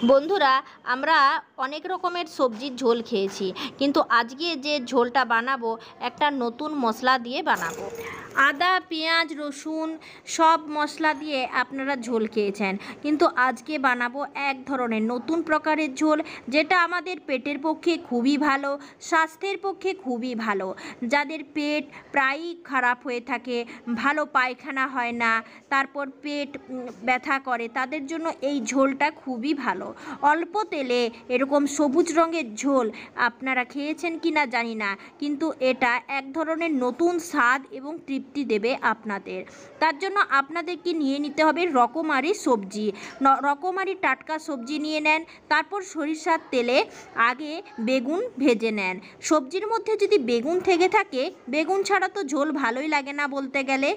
বন্ধুরা, আমরা অনেক রকমের সবজির ঝোল খেয়েছি, কিন্তু আজকে যে ঝোলটা বানাবো একটা নতুন মশলা দিয়ে বানাবো। আদা, পেঁয়াজ, রসুন সব মশলা দিয়ে আপনারা ঝোল খেয়েছেন, কিন্তু আজকে বানাবো এক ধরনের নতুন প্রকারের ঝোল, যেটা আমাদের পেটের পক্ষে খুবই ভালো, স্বাস্থ্যের পক্ষে খুবই ভালো। যাদের পেট প্রায়ই খারাপ হয়ে থাকে, ভালো পায়খানা হয় না, তারপর পেট ব্যথা করে, তাদের জন্য এই ঝোলটা খুবই ভালো। অল্প তেলে এরকম সবুজ রঙের ঝোল আপনারা খেয়েছেন কি না জানি না, কিন্তু এটা এক ধরনের নতুন স্বাদ এবং তৃপ্তি দেবে আপনাদের। তার জন্য আপনাদেরকে নিয়ে নিতে হবে রকমারি সবজি। রকমারি টাটকা সবজি নিয়ে নেন, তারপর সরিষার তেলে আগে বেগুন ভেজে নেন। সবজির মধ্যে যদি বেগুন থেকে থাকে, বেগুন ছাড়া তো ঝোল ভালোই লাগে না বলতে গেলে,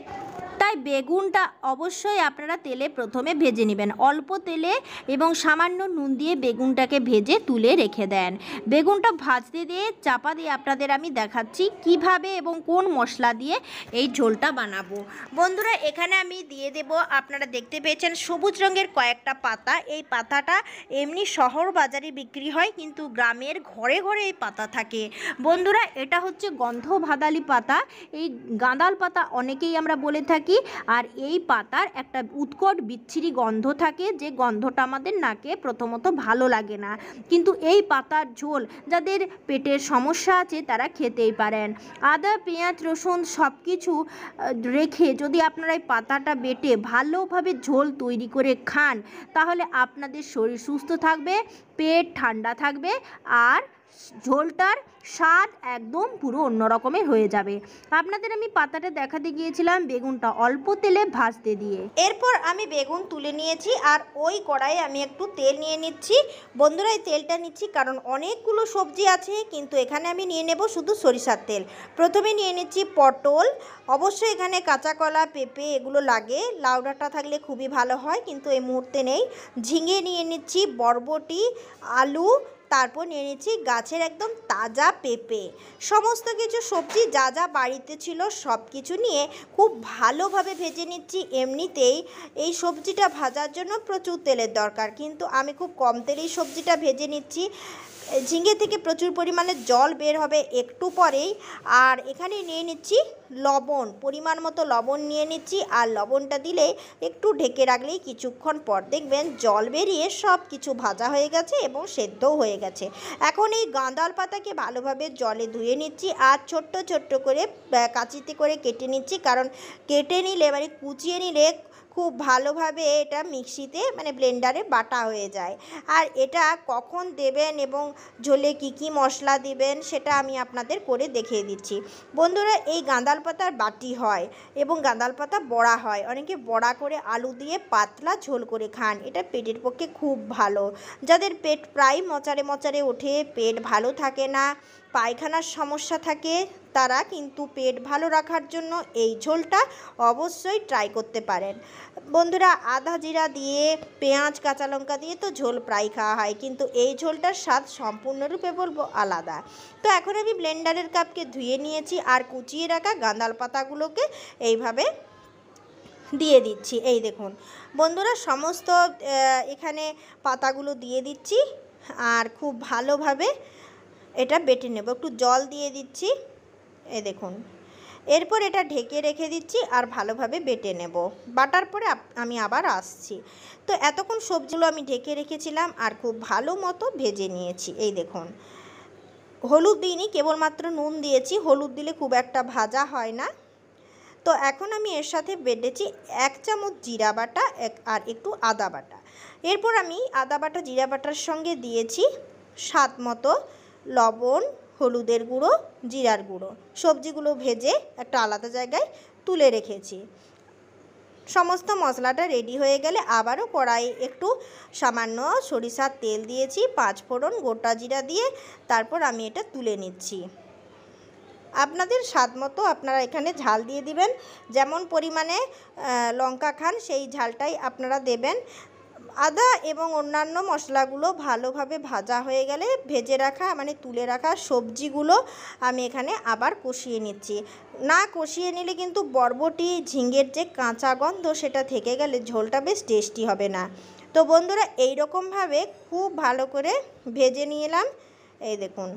তাই বেগুনটা অবশ্যই আপনারা তেলে প্রথমে ভেজে নেবেন, অল্প তেলে, এবং সামান্য নুন দিয়ে বেগুনটাকে ভেজে তুলে রেখে দেন। বেগুনটা ভাজতে দিয়ে চাপা দিয়ে আপনাদের আমি দেখাচ্ছি কিভাবে এবং কোন মশলা দিয়ে এই ঝোলটা বানাবো। বন্ধুরা, এখানে আমি দিয়ে দেব, আপনারা দেখতে পেয়েছেন সবুজ রঙের কয়েকটা পাতা। এই পাতাটা এমনি শহর বাজারে বিক্রি হয়, কিন্তু গ্রামের ঘরে ঘরে এই পাতা থাকে। বন্ধুরা, এটা হচ্ছে গন্ধ ভাদালি পাতা। এই গাঁদাল পাতা অনেকেই আমরা বলে থাকি। আর এই পাতার একটা উৎকট বিচ্ছিরি গন্ধ থাকে, যে গন্ধটা আমাদের নাকে প্রথমত ভালো লাগে না, কিন্তু এই পাতার ঝোল যাদের পেটের সমস্যা আছে তারা খেতেই পারেন। আদা, পেঁয়াজ, রসুন সব কিছু রেখে যদি আপনারা এই পাতাটা বেটে ভালোভাবে ঝোল তৈরি করে খান, তাহলে আপনাদের শরীর সুস্থ থাকবে, পেট ঠান্ডা থাকবে, আর ঝোলটার স্বাদ একদম পুরো অন্য রকমের হয়ে যাবে। আপনাদের আমি পাতাটা দেখাতে গিয়েছিলাম বেগুনটা অল্প তেলে ভাজতে দিয়ে। এরপর আমি বেগুন তুলে নিয়েছি, আর ওই কড়াইয়ে আমি একটু তেল নিয়ে নিচ্ছি। বন্ধুরা, এই তেলটা নিচ্ছি কারণ অনেকগুলো সবজি আছে, কিন্তু এখানে আমি নিয়ে নেব শুধু সরিষার তেল। প্রথমে নিয়ে নিচ্ছি পটল, অবশ্যই এখানে কাঁচা কলা, পেঁপে এগুলো লাগে, লাউ ডাঁটা থাকলে খুবই ভালো হয়, কিন্তু এই মুহূর্তে নেই। ঝিঙে নিয়ে নিচ্ছি, বরবটি, আলু, তারপর নিয়ে নিচ্ছি গাছের একদম তাজা পেঁপে। সমস্ত কিছু সবজি যা যা বাড়িতে ছিল সব কিছু নিয়ে খুব ভালোভাবে ভেজে নিচ্ছি। এমনিতেই এই সবজিটা ভাজার জন্য প্রচুর তেলের দরকার, কিন্তু আমি খুব কম তেলেই সবজিটা ভেজে নিচ্ছি। ঝিঙে থেকে প্রচুর পরিমাণে জল বের হবে একটু পরেই। আর এখানে নিয়ে নিচ্ছি লবণ, পরিমাণ মতো লবণ নিয়ে নিচ্ছি, আর লবণটা দিলে একটু ঢেকে রাখলেই কিছুক্ষণ পর দেখবেন জল বেরিয়ে সব কিছু ভাজা হয়ে গেছে এবং সেদ্ধও হয়ে গেছে। এখন এই গাঁদাল পাতাকে ভালোভাবে জলে ধুয়ে নিচ্ছি, আর ছোট্ট ছোট্ট করে কাঁচিতে করে কেটে নিচ্ছি, কারণ কেটে নিলে মানে কুচিয়ে নিলে খুব ভালোভাবে এটা মিক্সিতে মানে ব্লেন্ডারে বাটা হয়ে যায়। আর এটা কখন দেবেন এবং ঝোলে কি কি মশলা দিবেন সেটা আমি আপনাদের করে দেখিয়ে দিচ্ছি। বন্ধুরা, এই গাঁদাল পাতার বাটি হয় এবং গাঁদাল পাতা বড়া হয়, অনেকে বড়া করে আলু দিয়ে পাতলা ঝোল করে খান, এটা পেটের পক্ষে খুব ভালো। যাদের পেট প্রায় মচারে মচারে ওঠে, পেট ভালো থাকে না, পায়খানার সমস্যা থাকে, তারা কিন্তু পেট ভালো রাখার জন্য এই ঝোলটা অবশ্যই ট্রাই করতে পারেন। বন্ধুরা, আদা জিরা দিয়ে, পেঁয়াজ কাঁচা লঙ্কা দিয়ে তো ঝোল প্রায় খাওয়া হয়, কিন্তু এই ঝোলটার স্বাদ সম্পূর্ণরূপে বলবো আলাদা। তো এখন আমি ব্লেন্ডারের কাপকে ধুয়ে নিয়েছি, আর কুচিয়ে রাখা গাঁদাল পাতাগুলোকে এইভাবে দিয়ে দিচ্ছি। এই দেখুন বন্ধুরা, সমস্ত এখানে পাতাগুলো দিয়ে দিচ্ছি, আর খুব ভালোভাবে এটা বেটে নেব। একটু জল দিয়ে দিচ্ছি, এই দেখুন। এরপর এটা ঢেকে রেখে দিচ্ছি আর ভালোভাবে বেটে নেব। বাটার পরে আমি আবার আসছি। তো এতক্ষণ সবজিগুলো আমি ঢেকে রেখেছিলাম আর খুব ভালো মতো ভেজে নিয়েছি। এই দেখুন, হলুদ দিইনি, কেবলমাত্র নুন দিয়েছি, হলুদ দিলে খুব একটা ভাজা হয় না। তো এখন আমি এর সাথে বেটেছি 1 চামচ জিরা বাটা আর একটু আদা বাটা। এরপর আমি আদা বাটা জিরা বাটার সঙ্গে দিয়েছি স্বাদ মতো লবণ, হলুদের গুঁড়ো, জিরার গুঁড়ো। সবজিগুলো ভেজে একটা আলাদা জায়গায় তুলে রেখেছি। সমস্ত মশলাটা রেডি হয়ে গেলে আবারও কড়াইয়ে একটু সামান্য সরিষার তেল দিয়েছি, 5 ফোড়ন, গোটা জিরা দিয়ে তারপর আমি এটা তুলে নিচ্ছি। আপনাদের স্বাদ মতো আপনারা এখানে ঝাল দিয়ে দিবেন, যেমন পরিমাণে লঙ্কা খান সেই ঝালটাই আপনারা দেবেন। আদা এবং অন্যান্য মশলাগুলো ভালোভাবে ভাজা হয়ে গেলে ভেজে রাখা মানে তুলে রাখা সবজিগুলো আমি এখানে আবার কষিয়ে নিচ্ছি। না কষিয়ে নিলে কিন্তু বরবটি, ঝিঙের যে কাঁচা গন্ধ সেটা থেকে গেলে ঝোলটা বেশ টেস্টি হবে না। তো বন্ধুরা এই রকমভাবে খুব ভালো করে ভেজে নিয়ে এলাম, এই দেখুন।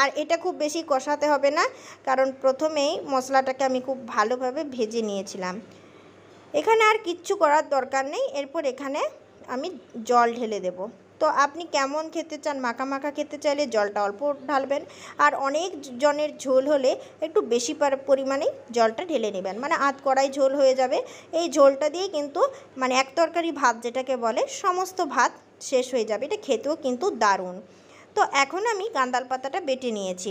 আর এটা খুব বেশি কষাতে হবে না, কারণ প্রথমেই মশলাটাকে আমি খুব ভালোভাবে ভেজে নিয়েছিলাম। এখানে আর কিচ্ছু করার দরকার নেই। এরপর এখানে আমি জল ঢেলে দেব। তো আপনি কেমন খেতে চান, মাখা মাখা খেতে চাইলে জলটা অল্প ঢালবেন, আর অনেক জনের ঝোল হলে একটু বেশি পরিমাণেই জলটা ঢেলে নেবেন, মানে আধ কড়াই ঝোল হয়ে যাবে। এই ঝোলটা দিয়ে কিন্তু মানে এক তরকারি ভাত যেটাকে বলে, সমস্ত ভাত শেষ হয়ে যাবে। এটা খেতেও কিন্তু দারুণ। তো এখন আমি গাঁদাল পাতাটা বেটে নিয়েছি,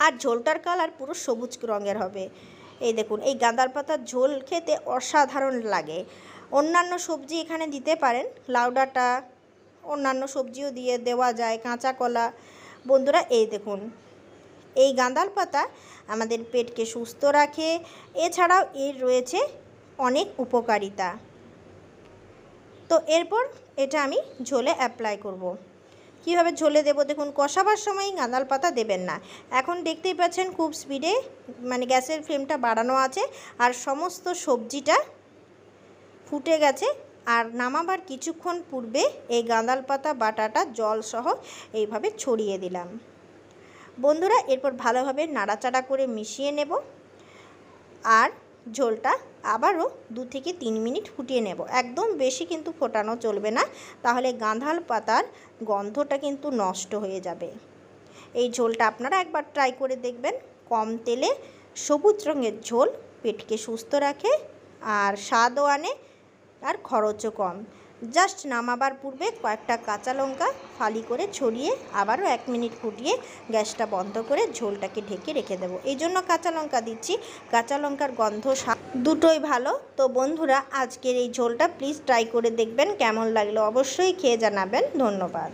আর ঝোলটার কালার পুরো সবুজ রঙের হবে। এই দেখুন, এই গাঁদাল পাতার ঝোল খেতে অসাধারণ লাগে। অন্যান্য সবজি এখানে দিতে পারেন, লাউ ডাঁটা, অন্যান্য সবজিও দেওয়া যায়, কাঁচা কলা। বন্ধুরা এই দেখুন, এই গাঁদাল পাতা আমাদের পেটকে সুস্থ রাখে, এছাড়াও এর রয়েছে অনেক উপকারিতা। তো এরপর এটা আমি ঝোলে অ্যাপ্লাই করব। কীভাবে ঝোলে দেবো দেখুন, কষাবার সময় গাঁদাল পাতা দেবেন না। এখন দেখতেই পাচ্ছেন খুব স্পিডে মানে গ্যাসের ফ্লেমটা বাড়ানো আছে, আর সমস্ত সবজিটা ফুটে গেছে। আর নামাবার কিছুক্ষণ পূর্বে এই গাঁদাল পাতা বাটাটা জলসহ এইভাবে ছড়িয়ে দিলাম। বন্ধুরা এরপর ভালোভাবে নাড়াচাড়া করে মিশিয়ে নেব, আর ঝোলটা আবারও 2 থেকে 3 মিনিট ফুটিয়ে নেব। একদম বেশি কিন্তু ফোটানো চলবে না, তাহলে গাঁদাল পাতার গন্ধটা কিন্তু নষ্ট হয়ে যাবে। এই ঝোলটা আপনারা একবার ট্রাই করে দেখবেন। কম তেলে সবুজ রঙের ঝোল পেটকে সুস্থ রাখে, আর স্বাদও আনে, আর খরচও কম। জাস্ট নামাবার পূর্বে কয়েকটা কাঁচা লঙ্কা ফালি করে ছড়িয়ে আবারও 1 মিনিট ফুটিয়ে গ্যাসটা বন্ধ করে ঝোলটাকে ঢেকে রেখে দেবো। এই জন্য কাঁচা লঙ্কা দিচ্ছি, কাঁচা লঙ্কার গন্ধ স্বাদ দুটোই ভালো। তো বন্ধুরা আজকের এই ঝোলটা প্লিজ ট্রাই করে দেখবেন, কেমন লাগলো অবশ্যই খেয়ে জানাবেন। ধন্যবাদ।